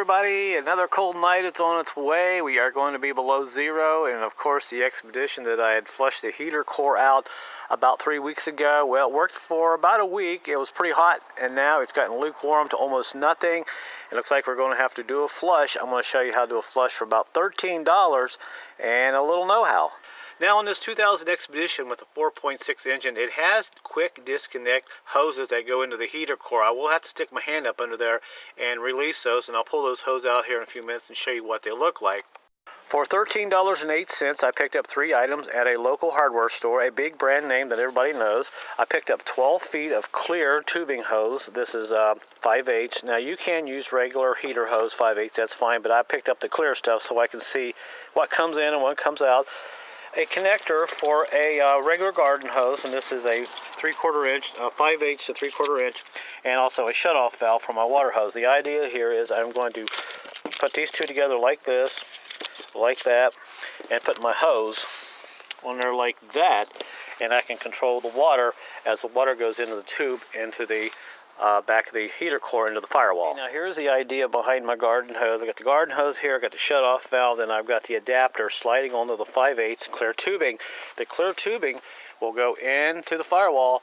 everybody, another cold night is on its way. We are going to be below zero, and of course the expedition that I had flushed the heater core out about 3 weeks ago, well, it worked for about a week. It was pretty hot, and now it's gotten lukewarm to almost nothing. It looks like we're going to have to do a flush. I'm going to show you how to do a flush for about $13 and a little know-how. Now on this 2000 Expedition with a 4.6 engine, it has quick disconnect hoses that go into the heater core. I will have to stick my hand up under there and release those, and I'll pull those hoses out here in a few minutes and show you what they look like. For $13.08, I picked up 3 items at a local hardware store, a big brand name that everybody knows. I picked up 12 feet of clear tubing hose. This is 5/8. Now you can use regular heater hose, 5/8, that's fine, but I picked up the clear stuff so I can see what comes in and what comes out. A connector for a regular garden hose, and this is a 3/4 inch, 5/8 to 3/4 inch, and also a shutoff valve for my water hose. The idea here is I'm going to put these two together like this, like that, and put my hose on there like that, and I can control the water as the water goes into the tube, into the back of the heater core, into the firewall. Now here's the idea behind my garden hose. I got the garden hose here, I got the shutoff valve, and I've got the adapter sliding onto the 5/8 clear tubing. The clear tubing will go into the firewall,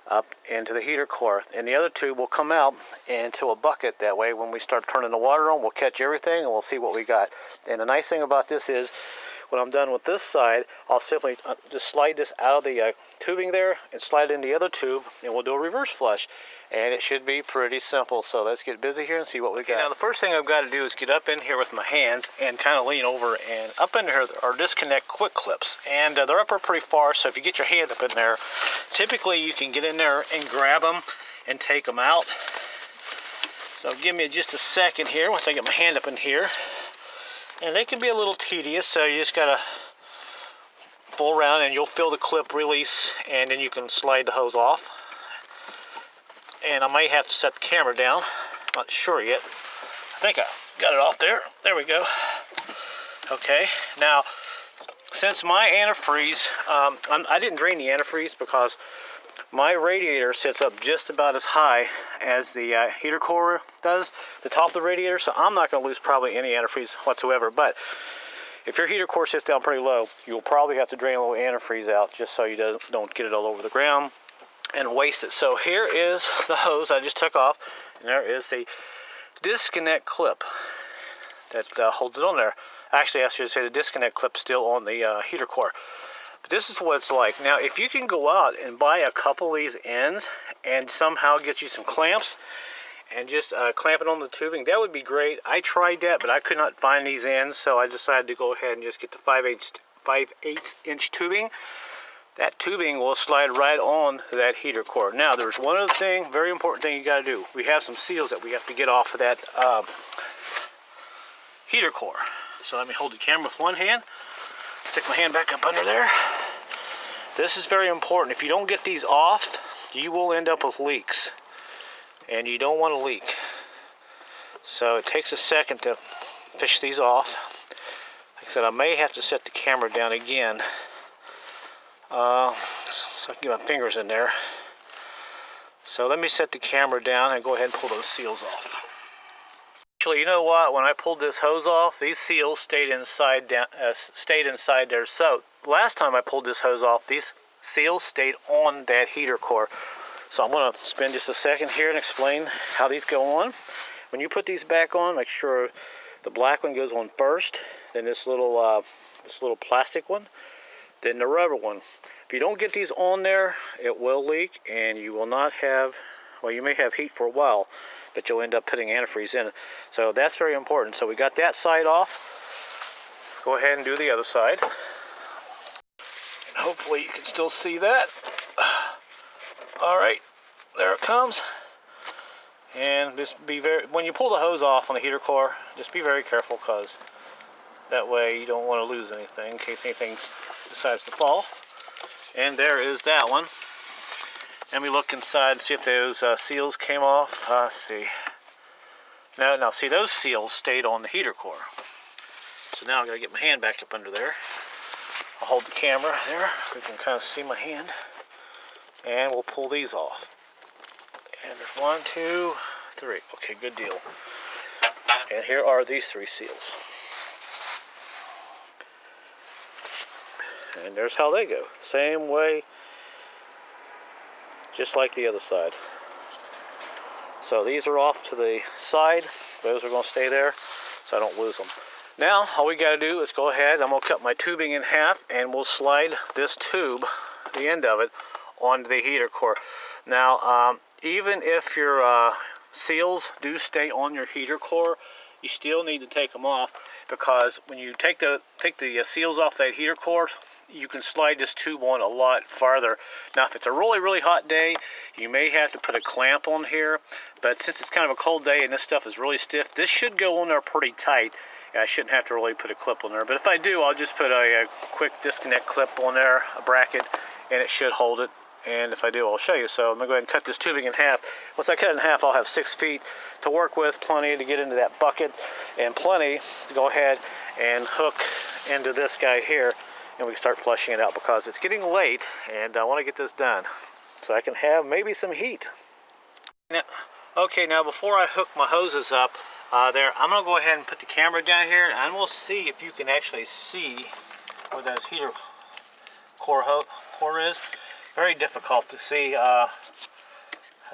up into the heater core, and the other tube will come out into a bucket. That way when we start turning the water on, we'll catch everything and we'll see what we got. And the nice thing about this is when I'm done with this side, I'll simply just slide this out of the tubing there and slide it in the other tube, and we'll do a reverse flush. And it should be pretty simple. So let's get busy here and see what we got. Now the first thing I've got to do is get up in here with my hands and kind of lean over, and up in here are disconnect quick clips, and they're up there pretty far, so if you get your hand up in there, typically you can get in there and grab them and take them out. So give me just a second here once I get my hand up in here. And they can be a little tedious, so you just gotta pull around and you'll feel the clip release, and then you can slide the hose off. And I may have to set the camera down, not sure yet. I think I got it off there. There we go. Okay, now since my antifreeze, I didn't drain the antifreeze because my radiator sits up just about as high as the heater core does, the top of the radiator, so I'm not going to lose probably any antifreeze whatsoever. But if your heater core sits down pretty low, you'll probably have to drain a little antifreeze out just so you don't get it all over the ground and waste it. So here is the hose I just took off, and there is the disconnect clip that holds it on there. Actually, I should say the disconnect clip still on the heater core. But this is what it's like. Now, if you can go out and buy a couple of these ends and somehow get you some clamps and just clamp it on the tubing, that would be great. I tried that, but I could not find these ends, so I decided to go ahead and just get the 5/8 inch tubing. That tubing will slide right on that heater core. Now, there's one other thing, very important thing you got to do. We have some seals that we have to get off of that heater core. So let me hold the camera with one hand, stick my hand back up under there. This is very important. If you don't get these off, you will end up with leaks, and you don't want to leak. So it takes a second to fish these off. Like I said, I may have to set the camera down again, so I can get my fingers in there. So let me set the camera down and go ahead and pull those seals off. Actually, you know what? When I pulled this hose off, these seals stayed inside there. So last time I pulled this hose off, these seals stayed on that heater core. So I'm going to spend just a second here and explain how these go on. When you put these back on, make sure the black one goes on first, then this little plastic one, then the rubber one. If you don't get these on there, it will leak, and you will not have, well, you may have heat for a while, but you'll end up putting antifreeze in it. So that's very important. So we got that side off. Let's go ahead and do the other side. And hopefully you can still see that. All right, there it comes. And just be when you pull the hose off on the heater core, just be very careful, because that way you don't want to lose anything in case anything decides to fall. And there is that one. Let me look inside and see if those seals came off. Let's see. Now see, those seals stayed on the heater core. So now I've got to get my hand back up under there. I'll hold the camera there. We can kind of see my hand. And we'll pull these off. And there's 1, 2, 3. Okay, good deal. And here are these 3 seals. And there's how they go. Same way, just like the other side. So these are off to the side. Those are going to stay there so I don't lose them. Now, all we got to do is go ahead. I'm going to cut my tubing in half, and we'll slide this tube, the end of it, onto the heater core. Now, even if your seals do stay on your heater core, you still need to take them off, because when you take the seals off that heater core, you can slide this tube on a lot farther. Now, if it's a really, really hot day, you may have to put a clamp on here, but since it's kind of a cold day and this stuff is really stiff, this should go on there pretty tight. I shouldn't have to really put a clip on there, but if I do, I'll just put a quick disconnect clip on there, a bracket, and it should hold it. And if I do, I'll show you. So I'm going to go ahead and cut this tubing in half. Once I cut it in half, I'll have 6 feet to work with, plenty to get into that bucket, and plenty to go ahead and hook into this guy here, and we can start flushing it out, because it's getting late, and I want to get this done so I can have maybe some heat. Now, okay, now before I hook my hoses up there, I'm going to go ahead and put the camera down here, and we'll see if you can actually see where those heater core is. Very difficult to see. I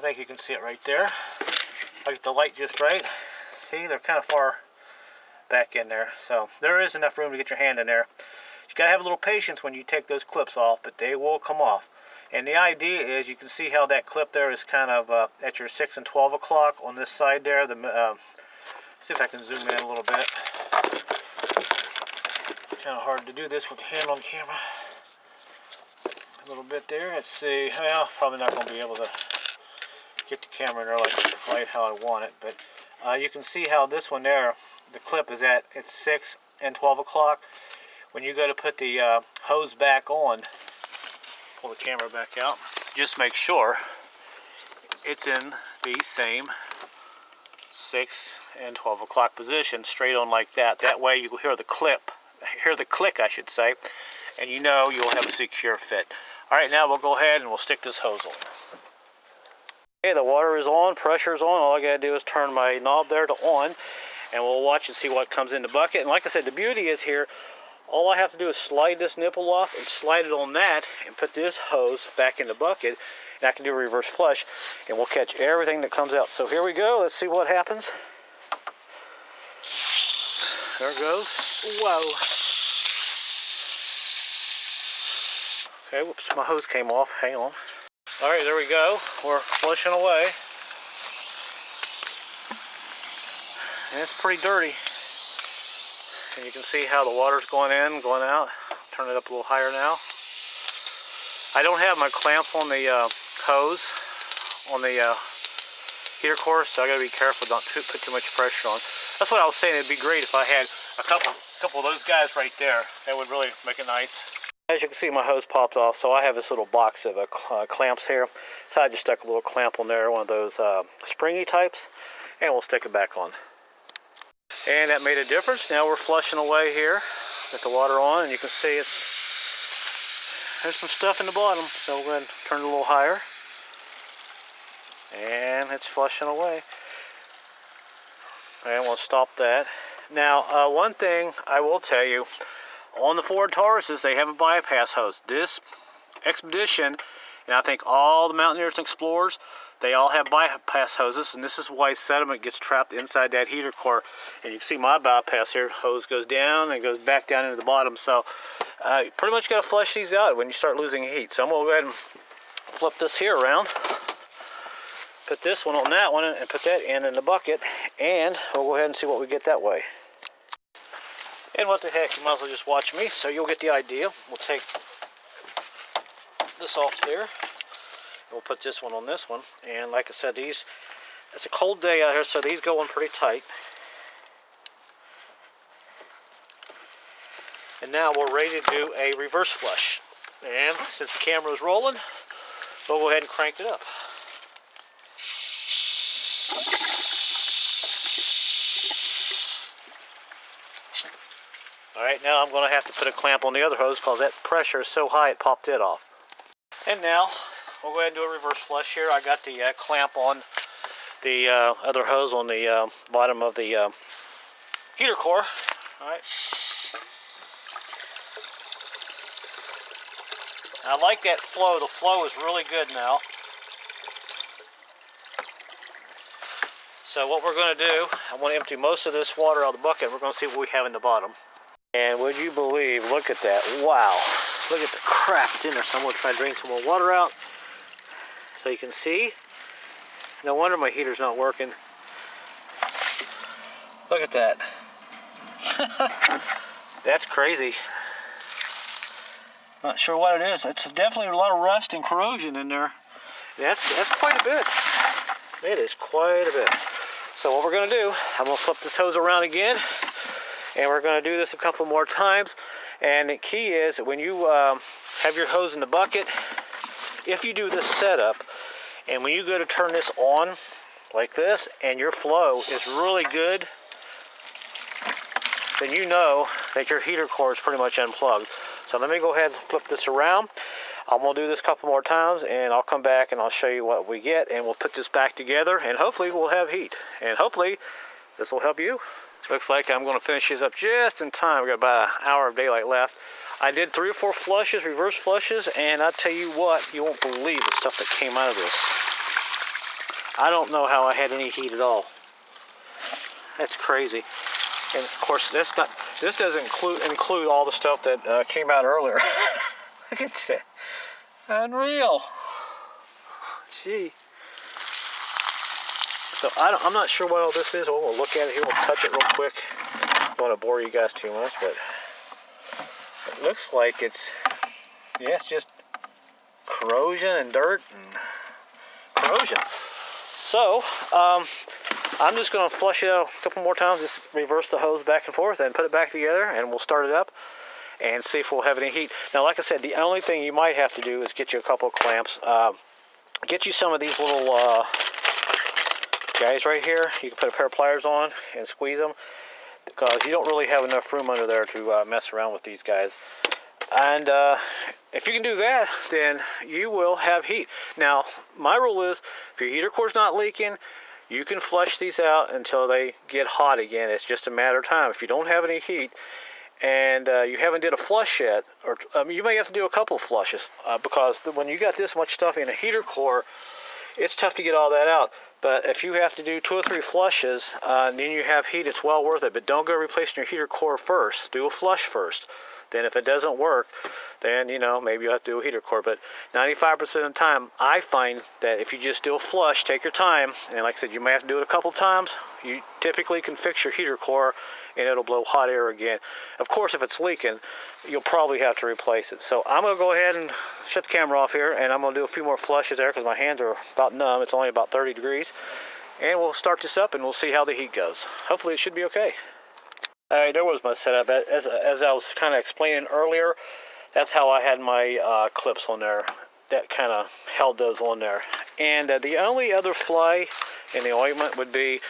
think you can see it right there. I'll get the light just right. See, they're kind of far back in there, so there is enough room to get your hand in there. You gotta have a little patience when you take those clips off, but they will come off. And the idea is, you can see how that clip there is kind of at your 6 and 12 o'clock on this side there. See if I can zoom in a little bit. Kind of hard to do this with the hand on camera. A little bit there. Let's see. Well, probably not going to be able to get the camera in there like how I want it, but you can see how this one there, the clip is at its 6 and 12 o'clock. When you go to put the hose back on, pull the camera back out, just make sure it's in the same 6 and 12 o'clock position, straight on like that. That way you will hear the click, I should say, and you know you'll have a secure fit. All right, now we'll go ahead and we'll stick this hose on. Okay, the water is on, pressure is on. All I gotta do is turn my knob there to on, and we'll watch and see what comes in the bucket. And like I said, the beauty is here, all I have to do is slide this nipple off and slide it on that, and put this hose back in the bucket, and I can do a reverse flush, and we'll catch everything that comes out. So here we go. Let's see what happens. There it goes. Whoa. Okay, whoops, my hose came off. Hang on. All right, there we go. We're flushing away. And it's pretty dirty. And you can see how the water's going in, going out. Turn it up a little higher now. I don't have my clamp on the hose on the heater core, so I gotta be careful not to put too much pressure on. That's what I was saying. It'd be great if I had a couple of those guys right there. That would really make it nice. As you can see, my hose popped off, so I have this little box of clamps here. So I just stuck a little clamp on there, one of those springy types, and we'll stick it back on. And that made a difference. Now we're flushing away here. Got the water on, and you can see there's some stuff in the bottom. So we'll go ahead and turn it a little higher. And it's flushing away. And we'll stop that. Now, one thing I will tell you, on the Ford Tauruses, they have a bypass hose. This Expedition, and I think all the Mountaineers and Explorers, they all have bypass hoses, and this is why sediment gets trapped inside that heater core. And you can see my bypass here, hose goes down and goes back down into the bottom. So you pretty much got to flush these out when you start losing heat. So I'm going to go ahead and flip this here around, put this one on that one, and put that in the bucket, and we'll go ahead and see what we get that way. And what the heck, you might as well just watch me, so you'll get the idea. We'll take this off there. We'll put this one on this one. And like I said, it's a cold day out here, so these go on pretty tight. And now we're ready to do a reverse flush. And since the camera is rolling, we'll go ahead and crank it up. Alright, now I'm going to have to put a clamp on the other hose because that pressure is so high it popped it off. And now we'll go ahead and do a reverse flush here. I got the clamp on the other hose on the bottom of the heater core. All right. I like that flow. The flow is really good now. So what we're going to do, I'm going to empty most of this water out of the bucket. We're going to see what we have in the bottom. And would you believe, look at that. Wow. Look at the crap that's in there. So I'm going to try to drain some more water out so you can see. No wonder my heater's not working. Look at that. That's crazy. Not sure what it is. It's definitely a lot of rust and corrosion in there. That's quite a bit. It is quite a bit. So what we're going to do, I'm going to flip this hose around again, and we're going to do this a couple more times. And the key is when you have your hose in the bucket, if you do this setup, and when you go to turn this on like this, and your flow is really good, then you know that your heater core is pretty much unplugged. So let me go ahead and flip this around. I'm going to do this a couple more times, and I'll come back and I'll show you what we get, and we'll put this back together, and hopefully we'll have heat. And hopefully this will help you. Looks like I'm going to finish this up just in time. We've got about an hour of daylight left. I did 3 or 4 flushes, reverse flushes, and I'll tell you what, you won't believe the stuff that came out of this. I don't know how I had any heat at all. That's crazy. And of course, this doesn't include all the stuff that came out earlier. Look at that. Unreal. Gee. So I'm not sure what all this is. We'll look at it here. We'll touch it real quick. I don't want to bore you guys too much, but it looks like it's just corrosion and dirt and corrosion. So I'm just going to flush it out a couple more times. Just reverse the hose back and forth and put it back together, and we'll start it up and see if we'll have any heat. Now, like I said, the only thing you might have to do is get you a couple of clamps. Get you some of these little guys right here. You can put a pair of pliers on and squeeze them, because you don't really have enough room under there to mess around with these guys. And if you can do that, then you will have heat. Now, my rule is, if your heater core's not leaking, you can flush these out until they get hot again. It's just a matter of time. If you don't have any heat, and you haven't did a flush yet, or you may have to do a couple of flushes, because when you got this much stuff in a heater core, it's tough to get all that out. But if you have to do 2 or 3 flushes, and then you have heat, it's well worth it. But don't go replacing your heater core first. Do a flush first. Then if it doesn't work, then, you know, maybe you'll have to do a heater core. But 95% of the time, I find that if you just do a flush, take your time, and like I said, you may have to do it a couple times, you typically can fix your heater core, and it'll blow hot air again. Of course, if it's leaking, you'll probably have to replace it. So I'm going to go ahead and shut the camera off here, and I'm going to do a few more flushes there, because my hands are about numb. It's only about 30 degrees. And we'll start this up, and we'll see how the heat goes. Hopefully it should be okay. All right, there was my setup. As I was kind of explaining earlier, that's how I had my clips on there. That kind of held those on there. And the only other fly in the ointment would be,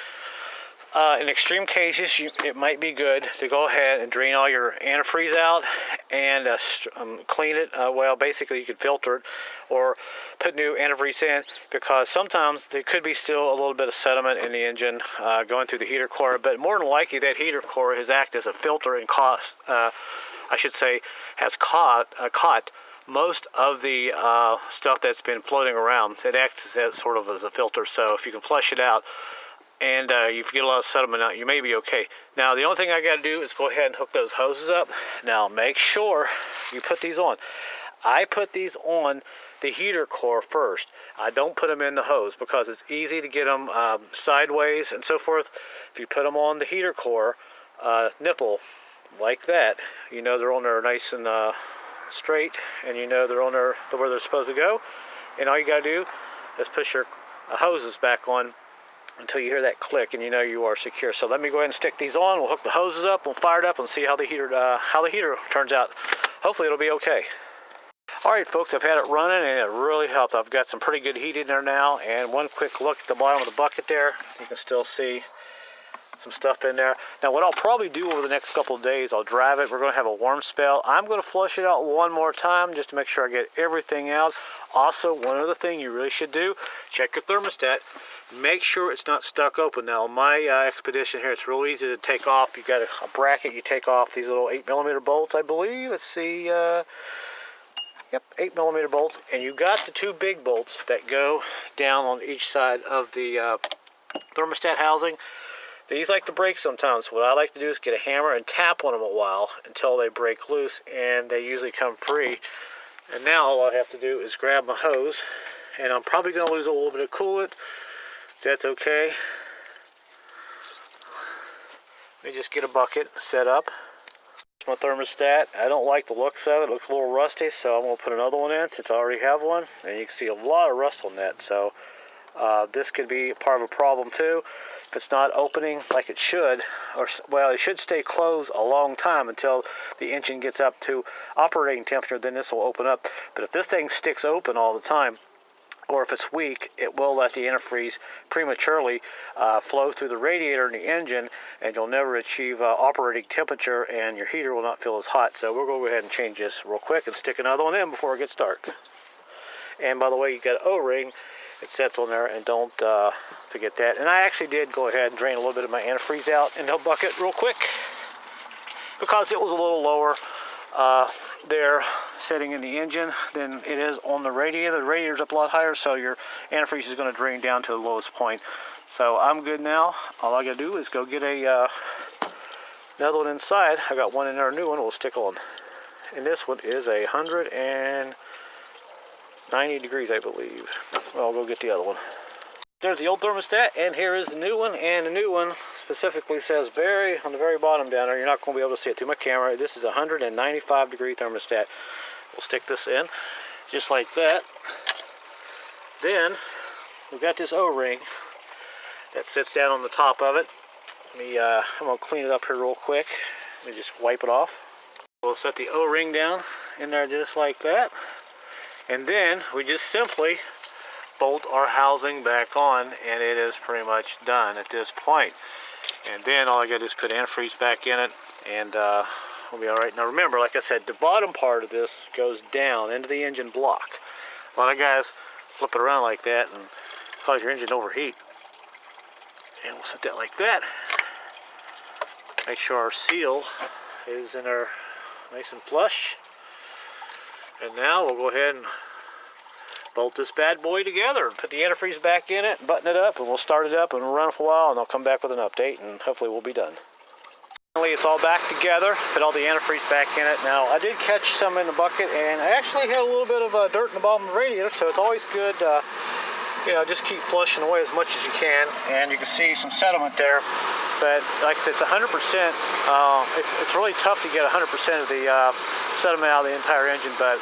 in extreme cases, it might be good to go ahead and drain all your antifreeze out and clean it. Well, basically, you could filter it or put new antifreeze in, because sometimes there could be still a little bit of sediment in the engine going through the heater core. But more than likely, that heater core has acted as a filter and has caught most of the stuff that's been floating around. It acts as sort of as a filter. So if you can flush it out, and you get a lot of sediment out, you may be okay. Now, the only thing I got to do is go ahead and hook those hoses up. Now, make sure you put these on. I put these on the heater core first. I don't put them in the hose, because it's easy to get them sideways and so forth. If you put them on the heater core nipple like that, you know they're on there nice and straight, and you know they're on there where they're supposed to go. And all you got to do is push your hoses back on until you hear that click, and you know you are secure. So let me go ahead and stick these on. We'll hook the hoses up, we'll fire it up, and see how the heater turns out. Hopefully it'll be okay. All right, folks, I've had it running, and it really helped. I've got some pretty good heat in there now, and one quick look at the bottom of the bucket there. You can still see some stuff in there. Now, what I'll probably do over the next couple of days, I'll drive it. We're going to have a warm spell. I'm going to flush it out one more time just to make sure I get everything out. Also, one other thing you really should do, check your thermostat. make sure it's not stuck open. Now, on my expedition here, it's real easy to take off. You've got a bracket, you take off these little 8mm bolts, I believe. Let's see, yep, 8mm bolts. And you've got the two big bolts that go down on each side of the thermostat housing. These like to break sometimes. What I like to do is get a hammer and tap on them a while until they break loose, and they usually come free. And now all I have to do is grab my hose, and I'm probably going to lose a little bit of coolant. That's okay. Let me just get a bucket set up. My thermostat, I don't like the looks of it. It looks a little rusty, so I'm going to put another one in since I already have one. And you can see a lot of rust on that, so this could be part of a problem too. If it's not opening like it should, or well, it should stay closed a long time until the engine gets up to operating temperature, then this will open up. But if this thing sticks open all the time, or if it's weak, it will let the antifreeze prematurely flow through the radiator in the engine, and you'll never achieve operating temperature, and your heater will not feel as hot. So we're going to go ahead and change this real quick and stick another one in before it gets dark. And by the way, you got an O-ring. It sets on there, and don't forget that. And I actually did go ahead and drain a little bit of my antifreeze out in the bucket real quick because it was a little lower there sitting in the engine than it is on the radiator. The radiator's up a lot higher, so your antifreeze is going to drain down to the lowest point. So I'm good now. All I got to do is go get another one inside. I got one in there, a new one we'll stick on. And this one is 190 degrees, I believe. Well, I'll go get the other one. There's the old thermostat, and here is the new one. And the new one specifically says on the very bottom down there, you're not going to be able to see it through my camera. This is a 195 degree thermostat. We'll stick this in just like that. Then we've got this O-ring that sits down on the top of it. I'm going to clean it up here real quick. Let me just wipe it off. We'll set the O-ring down in there just like that. And then we just simply bolt our housing back on, and it is pretty much done at this point. And then all I got to do is put antifreeze back in it, and we'll be all right. Now remember, like I said, the bottom part of this goes down into the engine block. A lot of guys flip it around like that and cause your engine to overheat. And we'll set that like that. Make sure our seal is in there nice and flush. And now we'll go ahead and bolt this bad boy together. Put the antifreeze back in it, button it up, and we'll start it up and run for a while, and I'll come back with an update, and hopefully we'll be done. Finally, it's all back together. Put all the antifreeze back in it. Now, I did catch some in the bucket, and I actually had a little bit of dirt in the bottom of the radiator, so it's always good, just keep flushing away as much as you can, and you can see some sediment there. But like I said, it's 100%. It's really tough to get 100% of the sediment out of the entire engine, but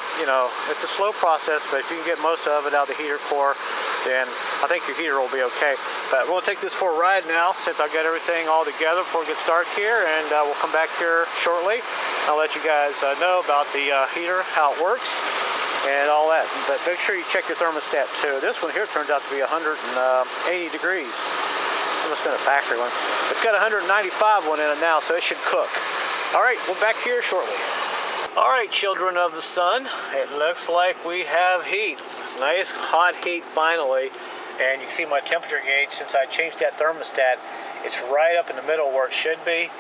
it's a slow process. But if you can get most of it out of the heater core, then I think your heater will be okay. But we'll take this for a ride now, since I've got everything all together before we get started here, and we'll come back here shortly. I'll let you guys know about the heater, how it works, and all that. But make sure you check your thermostat too. This one here turns out to be 180 degrees. It must have been a factory one. It's got a 195 one in it now, so it should cook. All right, we're back here shortly. All right, children of the sun, it looks like we have heat. Nice hot heat finally. And you can see my temperature gauge, since I changed that thermostat, it's right up in the middle where it should be.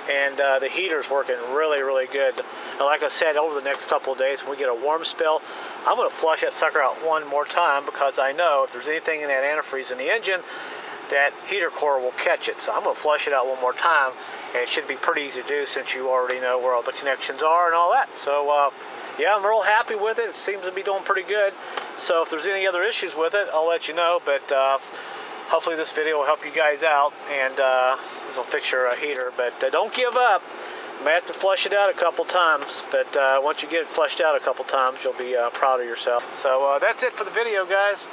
And the heater's working really, really good. And like I said, over the next couple of days, when we get a warm spell, I'm going to flush that sucker out one more time, because I know if there's anything in that antifreeze in the engine, that heater core will catch it. So I'm going to flush it out one more time, and it should be pretty easy to do since you already know where all the connections are and all that. So yeah, I'm real happy with it. It seems to be doing pretty good. So if there's any other issues with it, I'll let you know. But hopefully this video will help you guys out, and this will fix your heater. But don't give up. You may have to flush it out a couple times, but once you get it flushed out a couple times, you'll be proud of yourself. So that's it for the video, guys.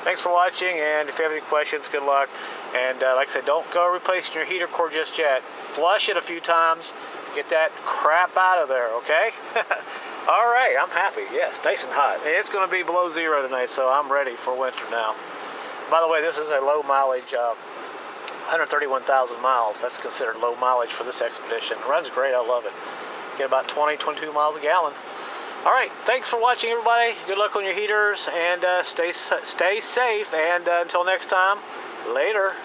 Thanks for watching, and if you have any questions, good luck. And like I said, don't go replacing your heater core just yet. Flush it a few times. Get that crap out of there, okay? All right, I'm happy. Yes, nice and hot. And it's going to be below zero tonight, so I'm ready for winter now. By the way, this is a low mileage, 131,000 miles. That's considered low mileage for this expedition. It runs great. I love it. Get about 20, 22 miles a gallon. All right, thanks for watching, everybody. Good luck on your heaters, and stay safe. And until next time, Later.